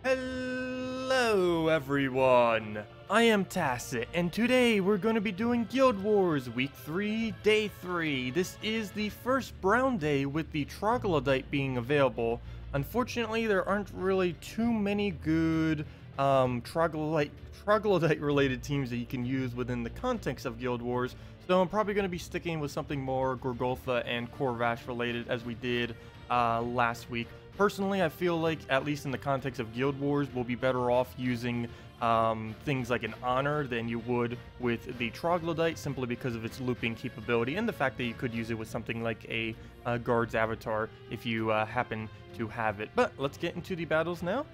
Hello everyone, I am Tacet, and today we're going to be doing Guild Wars Week 3, Day 3. This is the first brown day with the Troglodyte being available. Unfortunately, there aren't really too many good Troglodyte related teams that you can use within the context of Guild Wars, so I'm probably going to be sticking with something more Gorgoltha and Khorvash related as we did last week. Personally, I feel like, at least in the context of Guild Wars, we'll be better off using things like an Honor than you would with the Troglodyte, simply because of its looping capability and the fact that you could use it with something like a Guard's Avatar if you happen to have it. But let's get into the battles now.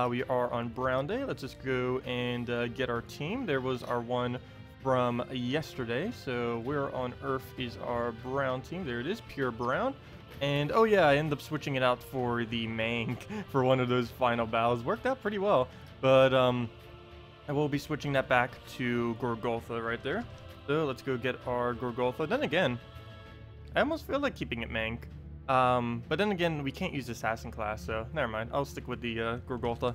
We are on Brown Day. Let's just go and get our team. There was our one from yesterday. So where on earth is our brown team? There it is, pure brown. And oh yeah, I ended up switching it out for the Mank for one of those final battles. Worked out pretty well, but I will be switching that back to Gorgoltha right there. So let's go get our Gorgoltha. Then again, I almost feel like keeping it Mank, but then again, we can't use Assassin class, so never mind. I'll stick with the Gorgoltha.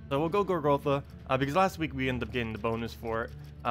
So we'll go Gorgoltha, because last week we ended up getting the bonus for it.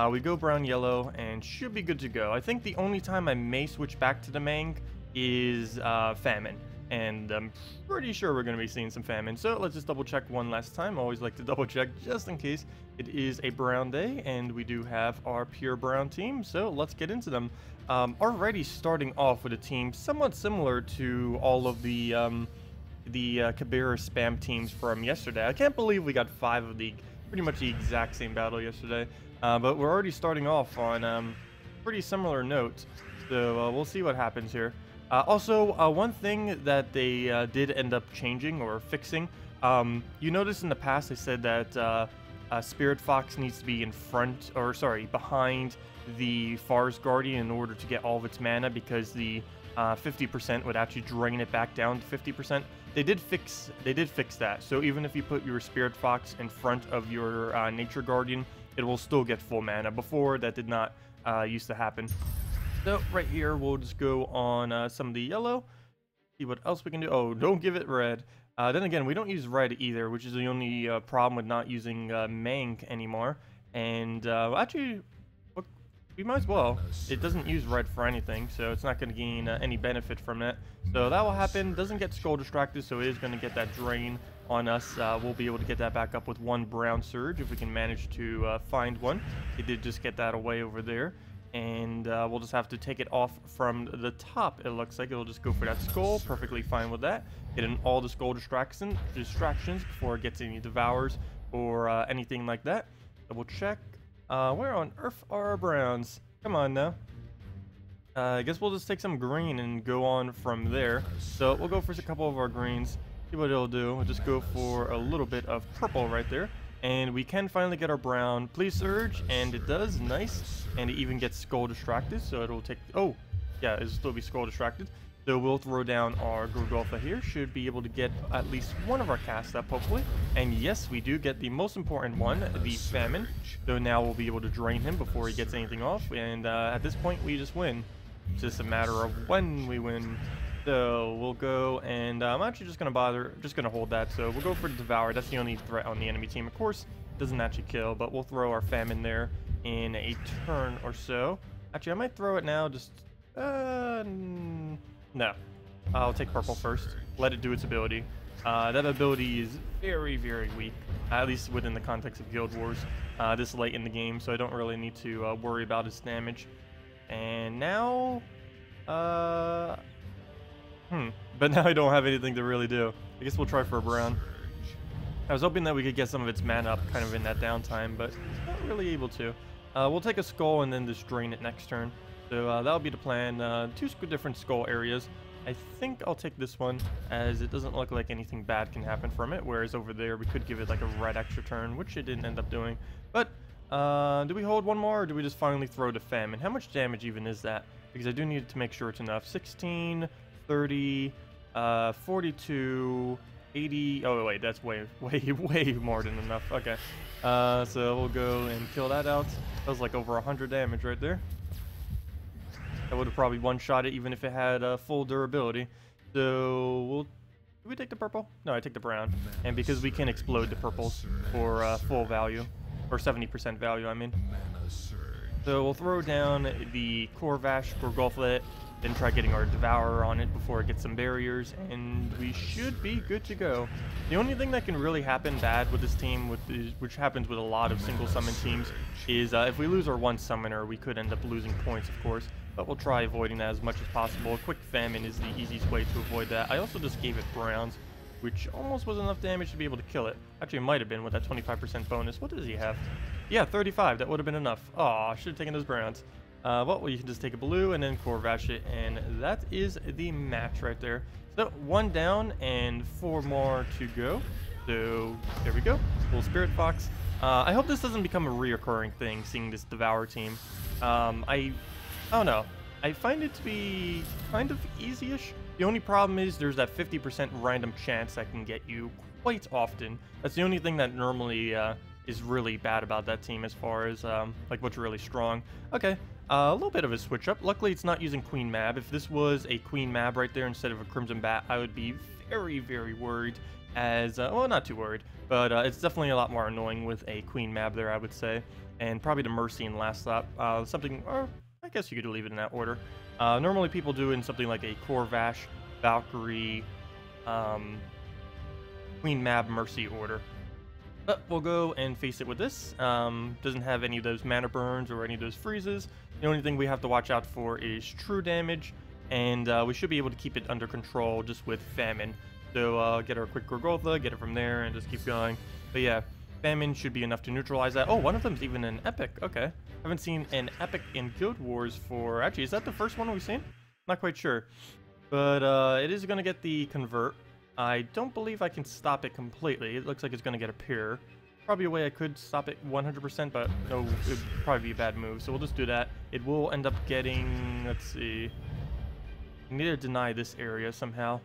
We go brown yellow and should be good to go. I think the only time I may switch back to the Mank is famine, and I'm pretty sure we're going to be seeing some famine, so let's just double check one last time. I always like to double check just in case. It is a brown day and we do have our pure brown team, so let's get into them. Already starting off with a team somewhat similar to all of the Kabira spam teams from yesterday. I can't believe we got 5 of the pretty much the exact same battle yesterday, but we're already starting off on pretty similar notes, so we'll see what happens here. Also, one thing that they did end up changing or fixing, you notice in the past they said that Spirit Fox needs to be in front, or sorry, behind the Forest Guardian in order to get all of its mana, because the 50% would actually drain it back down to 50%. They did fix that. So even if you put your Spirit Fox in front of your Nature Guardian, it will still get full mana. Before, that did not used to happen. So right here, we'll just go on some of the yellow, see what else we can do. Oh, don't give it red. Then again, we don't use red either, which is the only problem with not using Mank anymore. And actually, we might as well. It doesn't use red for anything, so it's not going to gain any benefit from that. So that will happen. Doesn't get Skull distracted, so it is going to get that drain on us. We'll be able to get that back up with one brown surge if we can manage to find one. It did just get that away over there. And we'll just have to take it off from the top. It looks like it'll just go for that skull. Perfectly fine with that. Hit in all the skull distractions before it gets any devours or anything like that. Double check. Where on earth are our browns? Come on now. I guess we'll just take some green and go on from there. So we'll go for a couple of our greens. See what it'll do. We'll just go for a little bit of purple right there. And we can finally get our brown. Please surge, and it does. Nice. And it even gets skull distracted, so it'll take... Oh, yeah, it'll still be skull distracted. So we'll throw down our Gorgoltha here. Should be able to get at least one of our casts up, hopefully. And yes, we do get the most important one, the famine. So now we'll be able to drain him before he gets anything off. And at this point, we just win. It's just a matter of when we win. So we'll go, and I'm actually just going to hold that. So we'll go for the Devour. That's the only threat on the enemy team. Of course, it doesn't actually kill, but we'll throw our famine there in a turn or so. Actually, I might throw it now. Just, no. I'll take purple first. Let it do its ability. That ability is very, very weak, at least within the context of Guild Wars this late in the game, so I don't really need to worry about its damage. And now, but now I don't have anything to really do. I guess we'll try for a brown. I was hoping that we could get some of its mana up kind of in that downtime, but not really able to. We'll take a skull and then just drain it next turn. So that'll be the plan. 2 different skull areas. I think I'll take this one, as it doesn't look like anything bad can happen from it, whereas over there we could give it like a red extra turn, which it didn't end up doing. But do we hold one more, or do we just finally throw the famine? How much damage even is that? Because I do need to make sure it's enough. 16, 30, 42, 80. Oh wait, that's way more than enough. Okay, so we'll go and kill that out. That was like over 100 damage right there. That would have probably one-shot it even if it had full durability. So we'll Did we take the purple? No, I take the brown. And because we can explode the purples for full value, or 70% value, I mean. So we'll throw down the Khorvash, Gorgulflet, then try getting our Devourer on it before it gets some barriers, and we should be good to go. The only thing that can really happen bad with this team, which happens with a lot of single summon teams, is if we lose our one summoner, we could end up losing points, of course, but we'll try avoiding that as much as possible. A quick famine is the easiest way to avoid that. I also just gave it browns, which almost was enough damage to be able to kill it. Actually, it might have been with that 25% bonus. What does he have? Yeah, 35. That would have been enough. Oh, I should have taken those browns. Well, you can just take a blue and then Khorvash it, and that is the match right there. So 1 down and 4 more to go. So there we go. Full Spirit Fox. I hope this doesn't become a reoccurring thing, seeing this Devour team. I don't know. I find it to be kind of easy-ish. The only problem is there's that 50% random chance that can get you quite often. That's the only thing that normally is really bad about that team as far as like what's really strong. Okay, a little bit of a switch up. Luckily, it's not using Queen Mab. If this was a Queen Mab right there instead of a Crimson Bat, I would be very, very worried. As well, not too worried, but it's definitely a lot more annoying with a Queen Mab there, I would say, and probably the Mercy in last lap. Something, or I guess you could leave it in that order. Normally, people do in something like a Khorvash, Valkyrie, Queen Mab, Mercy order. But we'll go and face it with this. Doesn't have any of those mana burns or any of those freezes. The only thing we have to watch out for is true damage, and we should be able to keep it under control just with Famine. So get our quick Gorgulfa, get it from there, and just keep going. But yeah, Famine should be enough to neutralize that. Oh, one of them's even an Epic. Okay. Haven't seen an Epic in Guild Wars for... Actually, is that the first one we've seen? Not quite sure. But it is going to get the Convert. I don't believe I can stop it completely. It looks like it's going to get a Peer. Probably a way I could stop it 100%, but no, it would probably be a bad move. So we'll just do that. It will end up getting... Let's see. I need to deny this area somehow.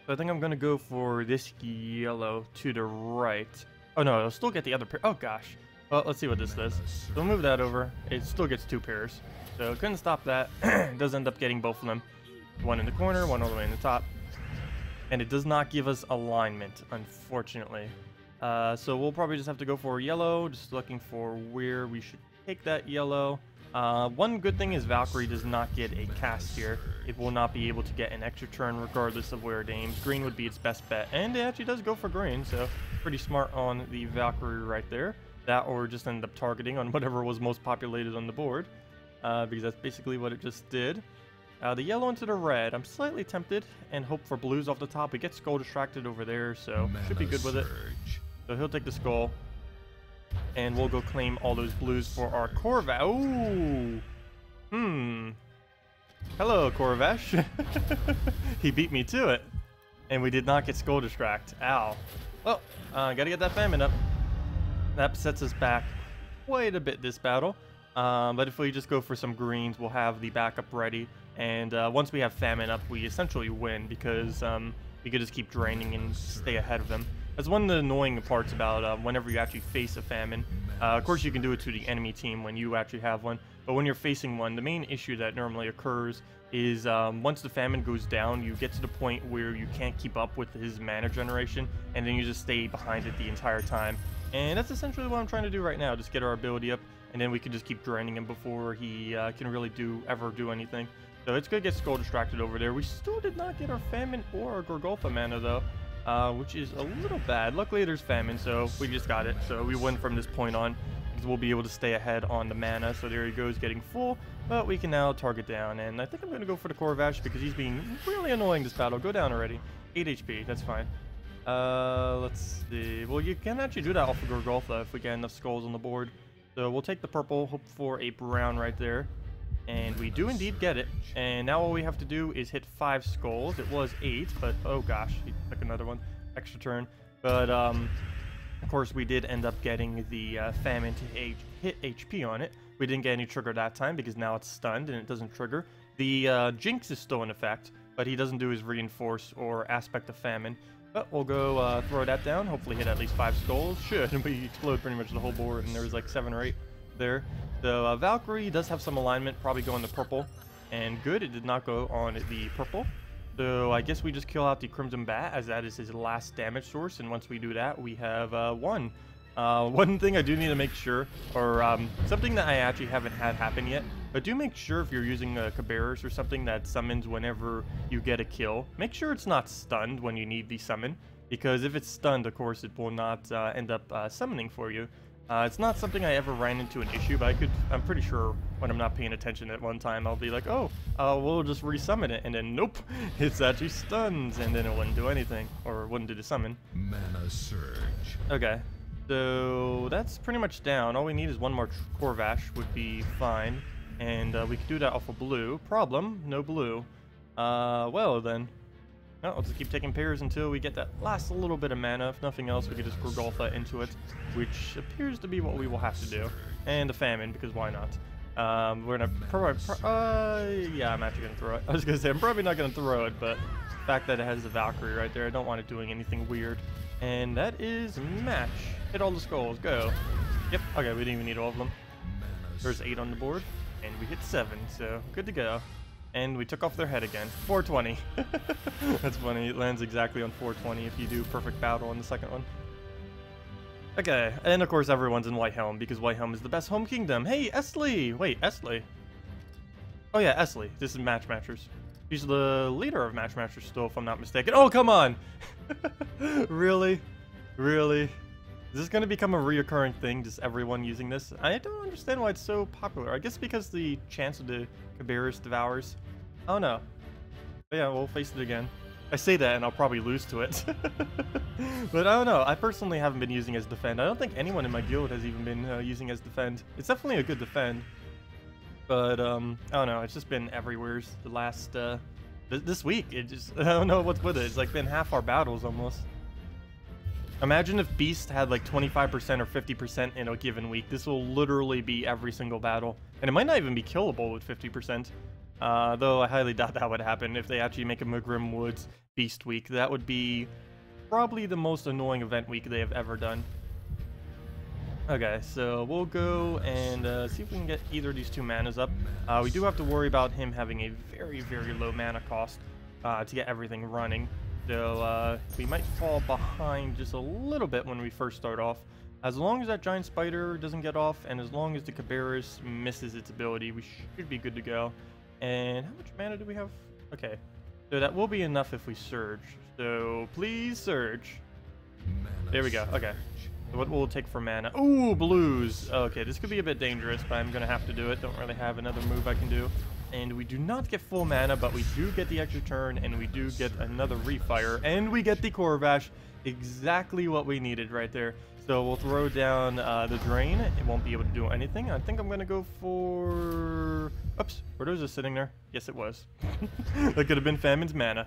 So I think I'm going to go for this yellow to the right. Oh no, it'll still get the other pair. Oh gosh. Well, let's see what this does. So we'll move that over. It still gets 2 pairs. So couldn't stop that. It does end up getting both of them. One in the corner, one all the way in the top. And it does not give us alignment, unfortunately. So we'll probably just have to go for yellow. Just looking for where we should take that yellow. One good thing is Valkyrie does not get a cast here. It will not be able to get an extra turn regardless of where it aims. Green would be its best bet, and it actually does go for green, so pretty smart on the Valkyrie right there. That or just end up targeting on whatever was most populated on the board, because that's basically what it just did. The yellow into the red, I'm slightly tempted and hope for blues off the top. We get Skull distracted over there, so should be good with it. So he'll take the Skull. And we'll go claim all those blues for our Khorvash. Ooh. Hello, Khorvash. He beat me to it. And we did not get Skull Distract. Ow. Well, gotta get that Famine up. That sets us back quite a bit this battle. But if we just go for some greens, we'll have the backup ready. And once we have Famine up, we essentially win because we could just keep draining and stay ahead of them. That's one of the annoying parts about whenever you actually face a Famine. Of course, you can do it to the enemy team when you actually have one. But when you're facing one, the main issue that normally occurs is once the Famine goes down, you get to the point where you can't keep up with his mana generation, and then you just stay behind it the entire time. And that's essentially what I'm trying to do right now, just get our ability up, and then we can just keep draining him before he can really ever do anything. So it's good to get Skull distracted over there. We still did not get our Famine or our Gorgulfa mana, though. Which is a little bad. Luckily, there's Famine, so we just got it. So we win from this point on, because we'll be able to stay ahead on the mana. So there he goes, getting full. But we can now target down, and I think I'm going to go for the Khorvash because he's being really annoying this battle. Go down already. 8 HP, that's fine. Let's see. Well, you can actually do that off of Gorgulfa if we get enough skulls on the board. So we'll take the purple, hope for a brown right there. And we do indeed get it. And now all we have to do is hit 5 skulls. It was 8, but oh gosh, he took another one. Extra turn. But of course, we did end up getting the Famine to hit HP on it. We didn't get any trigger that time because now it's stunned and it doesn't trigger. The Jinx is still in effect, but he doesn't do his Reinforce or Aspect of Famine. But we'll go throw that down. Hopefully hit at least 5 skulls. Should. We explode pretty much the whole board, and there was like 7 or 8 there. The Valkyrie does have some alignment, probably go on the purple. And good, it did not go on the purple. So I guess we just kill out the Crimson Bat, as that is his last damage source, and once we do that, we have one. One thing I do need to make sure, or something that I actually haven't had happen yet, but do make sure if you're using a Khorvash or something that summons whenever you get a kill, make sure it's not stunned when you need the summon, because if it's stunned, of course, it will not end up summoning for you. It's not something I ever ran into an issue, but I'm pretty sure when I'm not paying attention at one time, I'll be like, oh, we'll just resummon it, and then nope, it's actually stunned, and then it wouldn't do anything, or wouldn't do the summon. Mana surge. Okay, so that's pretty much down. All we need is one more Khorvash would be fine, and we could do that off of blue. Problem, no blue. Well then. No, I'll just keep taking pairs until we get that last little bit of mana. If nothing else, we could just Gorgoltha into it, which appears to be what we will have to do. And a famine, because why not? We're gonna yeah, I'm actually gonna throw it. I was gonna say I'm probably not gonna throw it, but the fact that it has the Valkyrie right there, I don't want it doing anything weird. And that is match. Hit all the skulls. Go. Yep. Okay, we didn't even need all of them. There's 8 on the board, and we hit 7, so good to go. And we took off their head again. 420. That's funny. It lands exactly on 420 if you do perfect battle on the second one. Okay, and of course everyone's in White Helm because White Helm is the best home kingdom. Hey, Esley! Wait, Esley. Oh yeah, Esley. This is Match Matchers. She's the leader of Match Matchers still, if I'm not mistaken. Oh, come on! Really? Really? Is this going to become a reoccurring thing, just everyone using this? I don't understand why it's so popular. I guess because the chance of the Khorvash devours. I don't know. But yeah, we'll face it again. I say that and I'll probably lose to it. But I don't know. I personally haven't been using as defend. I don't think anyone in my guild has even been using as defend. It's definitely a good defend. But I don't know. It's just been everywhere the last this week. It just I don't know what's with it. It's like been half our battles almost. Imagine if Beast had like 25% or 50% in a given week. This will literally be every single battle. And it might not even be killable with 50%. Though I highly doubt that would happen if they actually make a Magrim Woods Beast week. That would be probably the most annoying event week they have ever done. Okay, so we'll go and see if we can get either of these 2 manas up. We do have to worry about him having a very, very low mana cost to get everything running. So we might fall behind just a little bit when we first start off. As long as that giant spider doesn't get off, and as long as the Khorvash misses its ability, we should be good to go. And how much mana do we have? Okay, so that will be enough if we surge. So please surge. There we go. Okay. So what will it take for mana? Ooh, blues. Okay, this could be a bit dangerous, but I'm gonna have to do it. Don't really have another move I can do. And we do not get full mana, but we do get the extra turn, and we do get another refire, and we get the Khorvash. Exactly what we needed right there. So we'll throw down the drain. It won't be able to do anything. I think I'm gonna go for... Oops, were those just sitting there? Yes, it was. That could have been Famine's mana.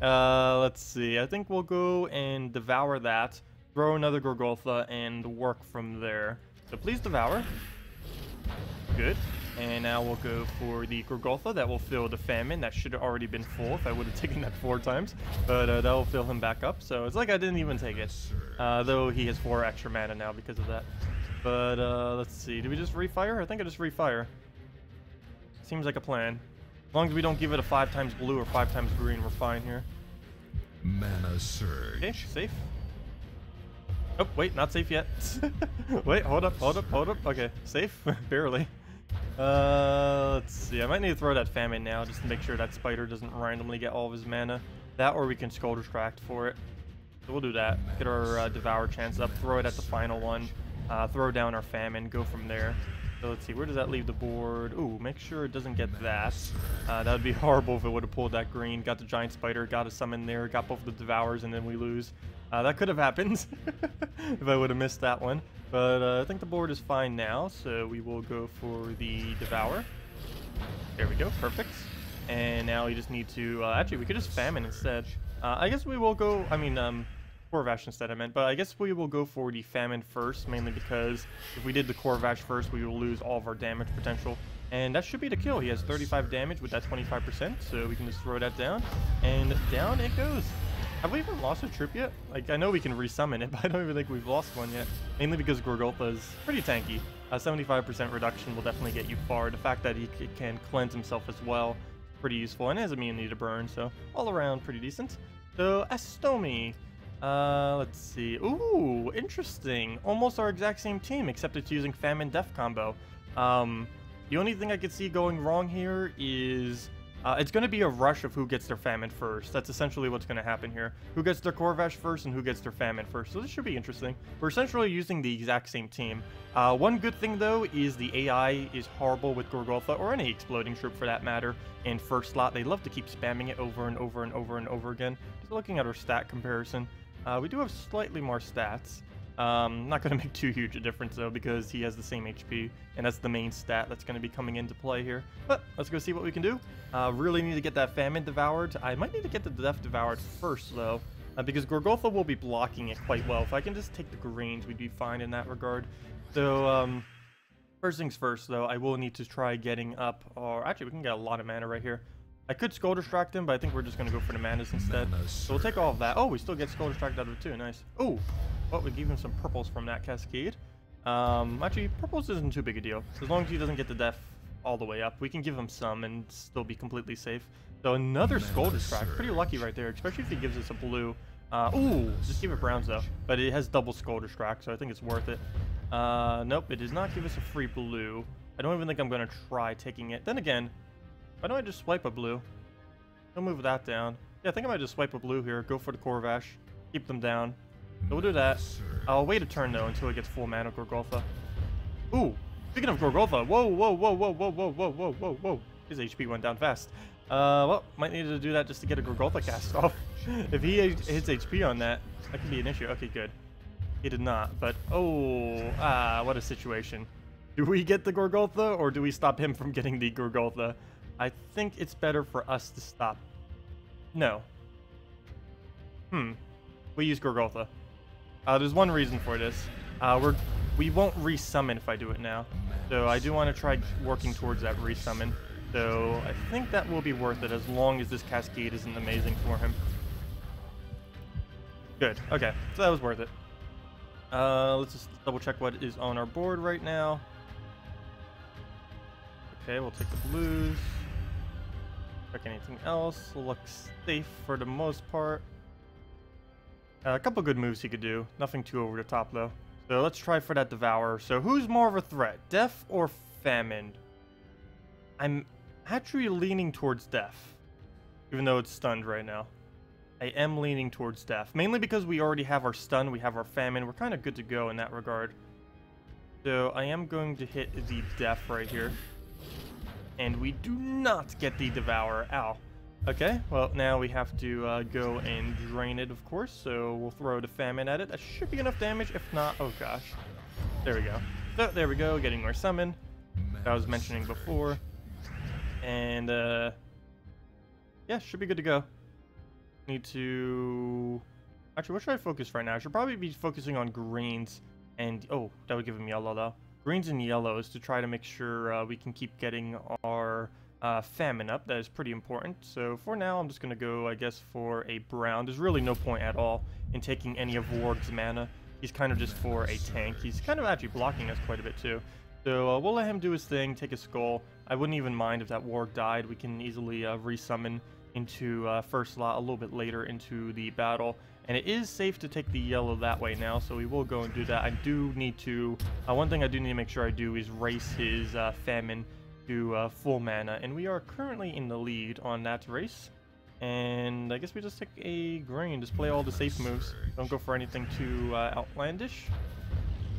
Let's see. I think we'll go and devour that. Throw another Gorgoltha and work from there. So please devour. Good. And now we'll go for the Gorgoltha. That will fill the Famine. That should have already been full if I would have taken that 4 times. But that will fill him back up. So it's like I didn't even take it. Though he has 4 extra mana now because of that. But let's see. Did we just refire? I think I just refire. Seems like a plan. As long as we don't give it a 5 times blue or 5 times green, we're fine here. Mana surge. Okay, safe. Oh, wait, not safe yet. Wait, hold up. Okay, safe. Barely. Let's see. I might need to throw that Famine now just to make sure that spider doesn't randomly get all of his mana. That, or we can Skull Distract for it. So we'll do that. Get our Devour chance up. Throw it at the final one. Throw down our Famine. Go from there. So let's see. Where does that leave the board? Ooh, make sure it doesn't get that. That would be horrible if it would have pulled that green. Got the Giant Spider. Got a summon there. Got both the Devours, and then we lose. That could have happened if I would have missed that one. But I think the board is fine now, so we will go for the Devour. There we go, perfect. And now we just need to... actually, we could just Famine instead. I guess we will go... I mean, Khorvash instead I meant. But I guess we will go for the Famine first, mainly because if we did the Khorvash first, we will lose all of our damage potential. And that should be the kill. He has 35 damage with that 25%, so we can just throw that down. And down it goes. Have we even lost a trip yet? Like, I know we can resummon it, but I don't even think we've lost one yet. Mainly because Gorgoltha is pretty tanky. 75% reduction will definitely get you far. The fact that he can cleanse himself as well, pretty useful, and has immunity to burn, so all around pretty decent. So Astomi, let's see. Ooh, interesting. Almost our exact same team, except it's using Famine Death combo. The only thing I could see going wrong here is it's going to be a rush of who gets their Famine first. That's essentially what's going to happen here. Who gets their Khorvash first and who gets their Famine first. So this should be interesting. We're essentially using the exact same team. One good thing, though, is the AI is horrible with Gorgoltha, or any exploding troop for that matter, in first slot. They love to keep spamming it over and over and over and over again. Just looking at our stat comparison, we do have slightly more stats. Not going to make too huge a difference, though, because he has the same HP, and that's the main stat that's going to be coming into play here. But let's go see what we can do. Really need to get that Famine devoured. I might need to get the Death devoured first, though, because Gorgoltha will be blocking it quite well. If I can just take the greens, we'd be fine in that regard. So, first things first, though, I will need to try getting up, or actually, we can get a lot of mana right here. I could Skull Distract him, but I think we're just going to go for the manas instead. So we'll take all of that. Oh, we still get Skull Distract out of it too. Nice. Oh, well, we give him some purples from that cascade. Actually, purples isn't too big a deal. As long as he doesn't get the death all the way up, we can give him some and still be completely safe. So another Skull Distract. Pretty lucky right there, especially if he gives us a blue. Ooh, just give it browns though. But it has double Skull Distract, so I think it's worth it. Nope, it does not give us a free blue. I don't even think I'm going to try taking it. Then again, why don't I just swipe a blue? I'll move that down. Yeah, I think I might just swipe a blue here. Go for the Khorvash. Keep them down. So we'll do that. I'll wait a turn, though, until it gets full mana Gorgoltha. Ooh, speaking of Gorgoltha. Whoa, whoa, whoa, whoa, whoa, whoa, whoa, whoa, whoa, whoa. His HP went down fast. Well, might need to do that just to get a Gorgoltha cast off. If he hits HP on that, that could be an issue. Okay, good. He did not, but oh, what a situation. Do we get the Gorgoltha, or do we stop him from getting the Gorgoltha? I think it's better for us to stop. No. We use Gorgoltha. There's one reason for this. We won't resummon if I do it now. So I do want to try working towards that resummon. So I think that will be worth it as long as this cascade isn't amazing for him. Good. Okay. So that was worth it. Let's just double check what is on our board right now. Okay, we'll take the blues. Check anything else. Looks safe for the most part. A couple good moves he could do. Nothing too over the top, though. So let's try for that Devour. So who's more of a threat? Death or Famine? I'm actually leaning towards Death. Even though it's stunned right now. I am leaning towards Death. Mainly because we already have our stun. We have our Famine. We're kind of good to go in that regard. So I am going to hit the Death right here. And we do not get the Devour. Ow. Okay, well, now we have to go and drain it, of course. So we'll throw the Famine at it. That should be enough damage. If not, oh gosh. There we go. So there we go, getting our summon that I was mentioning before. And yeah, should be good to go. Need to... Actually, what should I focus right now? I should probably be focusing on greens. And, oh, that would give him yellow, though. Greens and yellows to try to make sure we can keep getting our Famine up. That is pretty important. So for now, I'm just going to go, I guess, for a brown. There's really no point at all in taking any of Warg's mana. He's kind of just for a tank. He's kind of actually blocking us quite a bit, too. So we'll let him do his thing, take a skull. I wouldn't even mind if that Warg died. We can easily resummon into first slot a little bit later into the battle. And it is safe to take the yellow that way now, so we will go and do that. I do need to... one thing I do need to make sure I do is race his Famine to full mana. And we are currently in the lead on that race. And I guess we just take a green, just play all the safe moves. Don't go for anything too outlandish.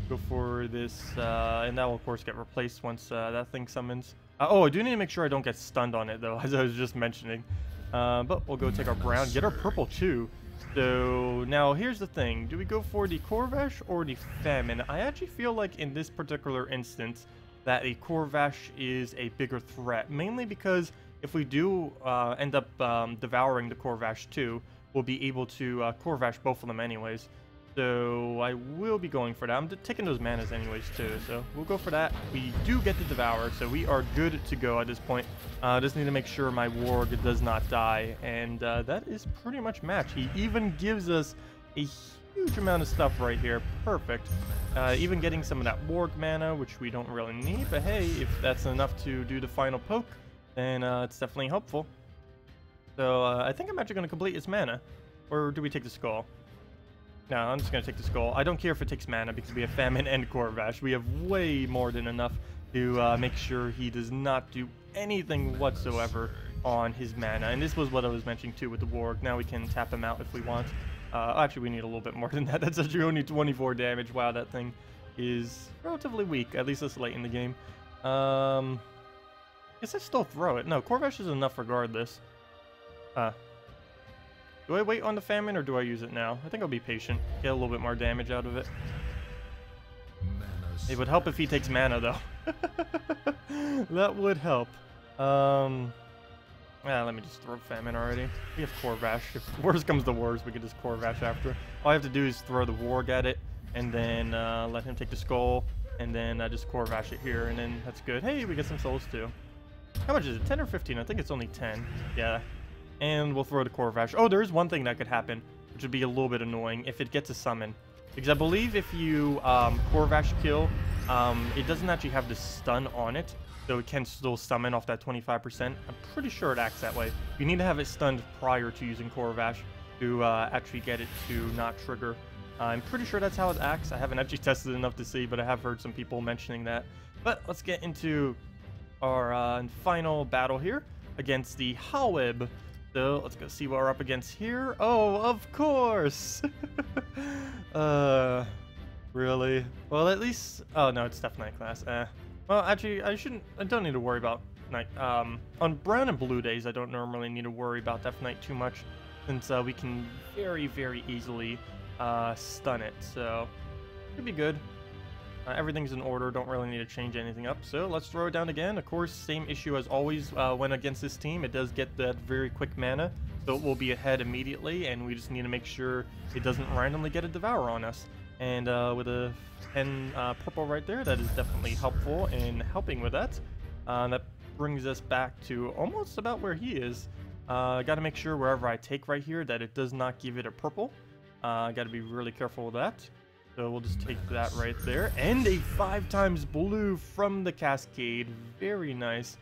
Go for this, and that will of course get replaced once that thing summons. Oh, I do need to make sure I don't get stunned on it though, as I was just mentioning. But we'll go take our brown, get our purple too. So now here's the thing, do we go for the Khorvash or the Famine? I actually feel like in this particular instance that a Khorvash is a bigger threat, mainly because if we do end up devouring the Khorvash too, we'll be able to Khorvash both of them anyways. So I will be going for that. I'm taking those manas anyways too, so we'll go for that. We do get the Devour, so we are good to go at this point. Just need to make sure my Warg does not die, and that is pretty much match. He even gives us a huge amount of stuff right here. Perfect. Even getting some of that Warg mana, which we don't really need, but hey, if that's enough to do the final poke, then it's definitely helpful. So I think I'm actually going to complete its mana. Or do we take the skull? No, I'm just going to take the skull. I don't care if it takes mana because we have Famine and Khorvash. We have way more than enough to make sure he does not do anything whatsoever on his mana. And this was what I was mentioning too with the Warg. Now we can tap him out if we want. Actually, we need a little bit more than that. That's actually only 24 damage. Wow, that thing is relatively weak, at least this late in the game. Guess I still throw it. No, Khorvash is enough regardless. Do I wait on the Famine or do I use it now? I think I'll be patient. Get a little bit more damage out of it. It would help if he takes mana though. That would help. Yeah, let me just throw Famine already. We have Khorvash. If worst comes to worst, we can just Khorvash after. All I have to do is throw the Warg at it, and then let him take the skull, and then just Khorvash it here, and then that's good. Hey, we get some souls too. How much is it? 10 or 15? I think it's only 10. Yeah. And we'll throw the Khorvash. Oh, there is one thing that could happen, which would be a little bit annoying if it gets a summon. Because I believe if you Khorvash kill, it doesn't actually have the stun on it, so it can still summon off that 25%. I'm pretty sure it acts that way. You need to have it stunned prior to using Khorvash to actually get it to not trigger. I'm pretty sure that's how it acts. I haven't actually tested enough to see, but I have heard some people mentioning that. But let's get into our final battle here against the Haweb. So let's go see what we're up against here. Oh, of course. Really? Well, at least. Oh no, it's Deathknight class. Well, actually, I don't need to worry about night. On brown and blue days, I don't normally need to worry about Deathknight too much, since we can very, very easily stun it. So should be good. Everything's in order, don't really need to change anything up. So let's throw it down again. Of course, same issue as always when against this team. It does get that very quick mana, so it will be ahead immediately, and we just need to make sure it doesn't randomly get a Devour on us. And with a 10 purple right there, that is definitely helpful in helping with that. That brings us back to almost about where he is. Got to make sure wherever I take right here that it does not give it a purple. Got to be really careful with that. So we'll just take that right there. And a 5x blue from the Cascade. Very nice.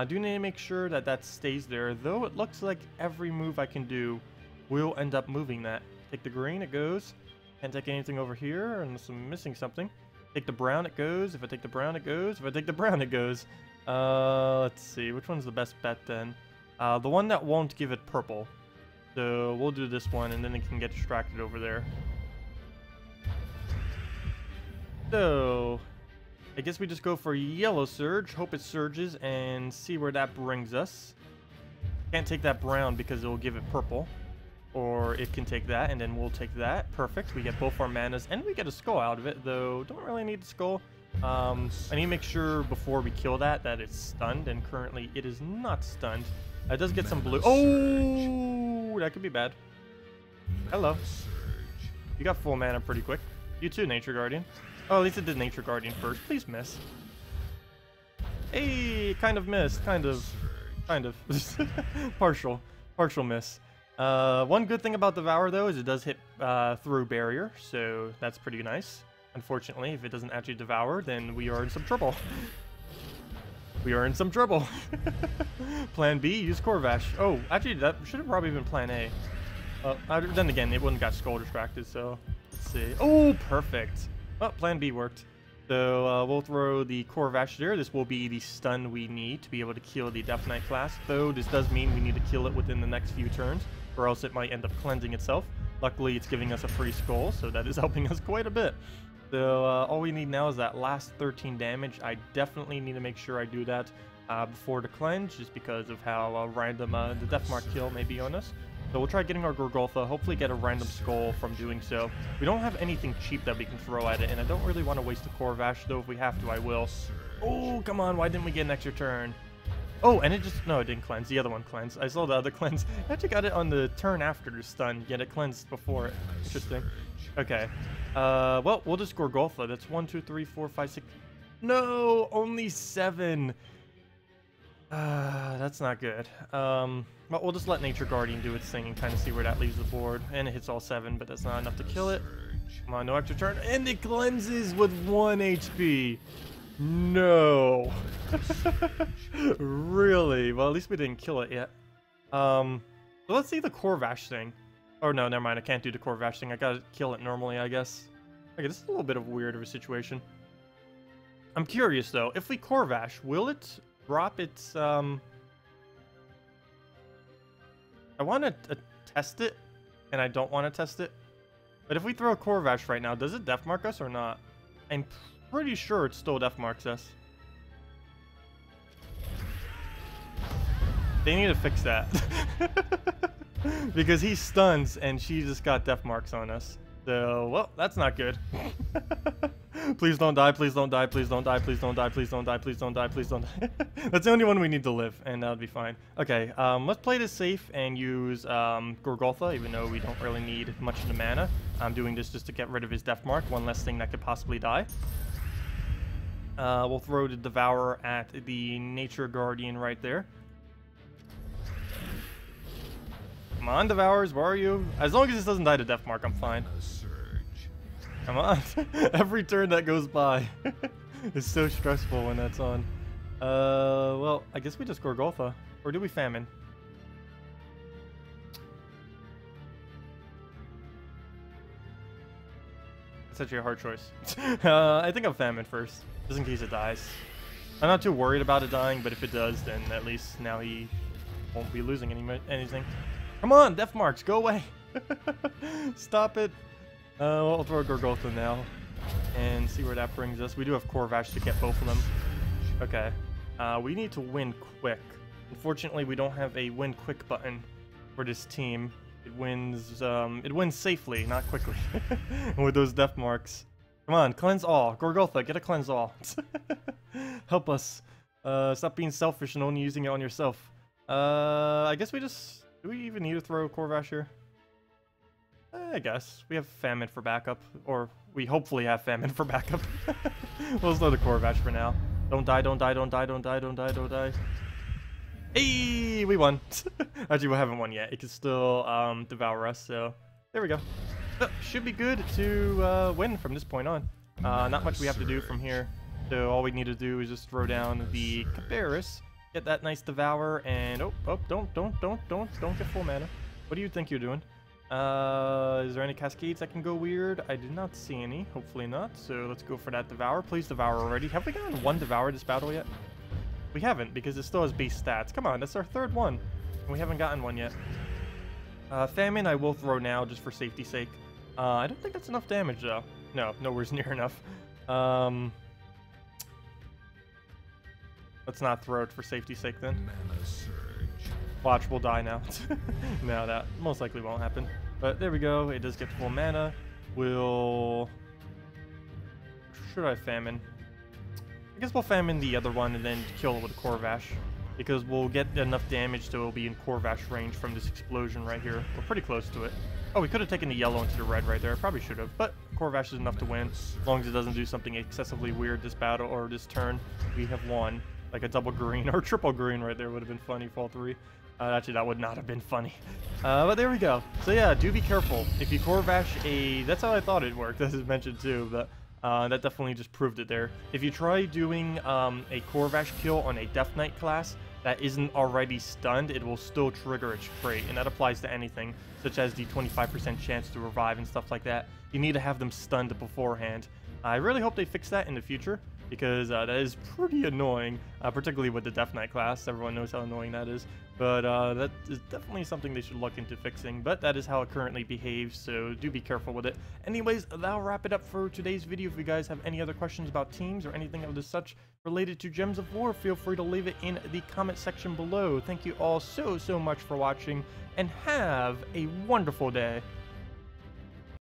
Do need to make sure that that stays there, though it looks like every move I can do will end up moving that. Take the green, it goes. Can't take anything over here unless I'm missing something. Take the brown, it goes. If I take the brown, it goes. If I take the brown, it goes. Let's see. Which one's the best bet then? The one that won't give it purple. So we'll do this one, and then it can get distracted over there. So, I guess we just go for Yellow Surge, hope it surges, and see where that brings us. Can't take that brown because it will give it purple. Or it can take that, and then we'll take that. Perfect, we get both our manas, and we get a skull out of it, though don't really need the skull. I need to make sure before we kill that it's stunned, and currently it is not stunned. It does get some blue. Oh, that could be bad. Hello. You got full mana pretty quick. You too, Nature Guardian. Oh, at least it did Nature Guardian first. Please miss. Hey, kind of missed. Kind of. Partial miss. One good thing about Devour, though, is it does hit through barrier, so that's pretty nice. Unfortunately, if it doesn't actually Devour, then we are in some trouble. We are in some trouble. Plan B, use Khorvash. Oh, actually, that should have probably been Plan A. Then again, it wouldn't got skull distracted, so let's see. Oh, perfect. Well, Plan B worked. So we'll throw the Khorvash there. This will be the stun we need to be able to kill the Deathknight class, though this does mean we need to kill it within the next few turns, or else it might end up cleansing itself. Luckily, it's giving us a free skull, so that is helping us quite a bit. So all we need now is that last 13 damage. I definitely need to make sure I do that before the cleanse, just because of how random the Deathmark kill may be on us. So we'll try getting our Gorgolfa, hopefully get a random skull from doing so. We don't have anything cheap that we can throw at it, and I don't really want to waste the Khorvash, though if we have to, I will. Oh, come on, why didn't we get an extra turn? Oh, and it just, no, it didn't cleanse. The other one cleansed. I saw the other cleanse. I actually got it on the turn after the stun, yet it cleansed before it. Interesting. Okay. Well, we'll just Gorgolfa. That's 1, 2, 3, 4, 5, 6. No, only 7. That's not good. But we'll just let Nature Guardian do its thing and kind of see where that leaves the board. And it hits all 7, but that's not enough to kill it. Come on, no extra turn. And it cleanses with 1 HP. No. Really? Well, at least we didn't kill it yet. So let's see the Khorvash thing. Oh no, never mind. I can't do the Khorvash thing. I gotta kill it normally, I guess. Okay, this is a little bit of weird of a situation. I'm curious though. If we Khorvash, will it drop its I want to test it, and I don't want to test it. But if we throw a Khorvash right now, does it death mark us or not? I'm pretty sure it still death marks us. They need to fix that. Because he stuns and she just got death marks on us. So, well, that's not good. Please don't die, please don't die, please don't die, please don't die, please don't die, please don't die, please don't die. That's the only one we need to live, and that'll be fine. Okay, let's play this safe and use Gorgoltha, even though we don't really need much of the mana. I'm doing this just to get rid of his death mark, one less thing that could possibly die. We'll throw the Devourer at the Nature Guardian right there. Come on, Devourers, where are you? As long as this doesn't die to death mark, I'm fine. Come on. Every turn that goes by is so stressful when that's on. Well, I guess we just Gorgoltha. Or do we Famine? That's actually a hard choice. I think I'll Famine first, just in case it dies. I'm not too worried about it dying, but if it does, then at least now he won't be losing anything. Come on, death marks, go away. Stop it. We'll throw Gorgoltha now and see where that brings us. We do have Khorvash to get both of them. Okay. We need to win quick. Unfortunately, we don't have a win quick button for this team. It wins safely, not quickly. With those death marks. Come on, cleanse all. Gorgoltha, get a cleanse all. Help us. Stop being selfish and only using it on yourself. I guess we just... Do we even need to throw Khorvash here? I guess. We have Famine for backup. Or we hopefully have Famine for backup. We'll throw the Khorvash for now. Don't die, don't die, don't die, don't die, don't die, don't die. Hey, we won. Actually, we haven't won yet. It can still devour us, so there we go. Should be good to win from this point on. Not much we have to do from here. So all we need to do is just throw down the Cabarrus. Get that nice Devour, and don't get full mana. What do you think you're doing? Is there any cascades that can go weird? I did not see any. Hopefully not. So let's go for that Devour. Please Devour already. Have we gotten one Devour this battle yet? We haven't, because it still has base stats. Come on, that's our third one. And we haven't gotten one yet. Famine I will throw now, just for safety's sake. I don't think that's enough damage, though. No, nowhere's near enough. Let's not throw it for safety's sake then. Watch, we'll die now. No, that most likely won't happen. But there we go. It does get full mana. We'll... Should I Famine? I guess we'll Famine the other one and then kill it with a Khorvash. Because we'll get enough damage so it'll be in Khorvash range from this explosion right here. We're pretty close to it. Oh, we could have taken the yellow into the red right there. Probably should have. But Khorvash is enough to win. As long as it doesn't do something excessively weird this battle or this turn. We have won. Like a double green or triple green right there would have been funny, fall 3. Actually, that would not have been funny. But there we go. So yeah, do be careful. If you Khorvash a... That's how I thought it worked, as is mentioned too, but that definitely just proved it there. If you try doing a Khorvash kill on a Deathknight class that isn't already stunned, it will still trigger its trait, and that applies to anything, such as the 25% chance to revive and stuff like that. You need to have them stunned beforehand. I really hope they fix that in the future, because that is pretty annoying, particularly with the Deathknight class. Everyone knows how annoying that is. But that is definitely something they should look into fixing. But that is how it currently behaves, so do be careful with it. Anyways, that'll wrap it up for today's video. If you guys have any other questions about teams or anything of the such related to Gems of War, feel free to leave it in the comment section below. Thank you all so much for watching, and have a wonderful day.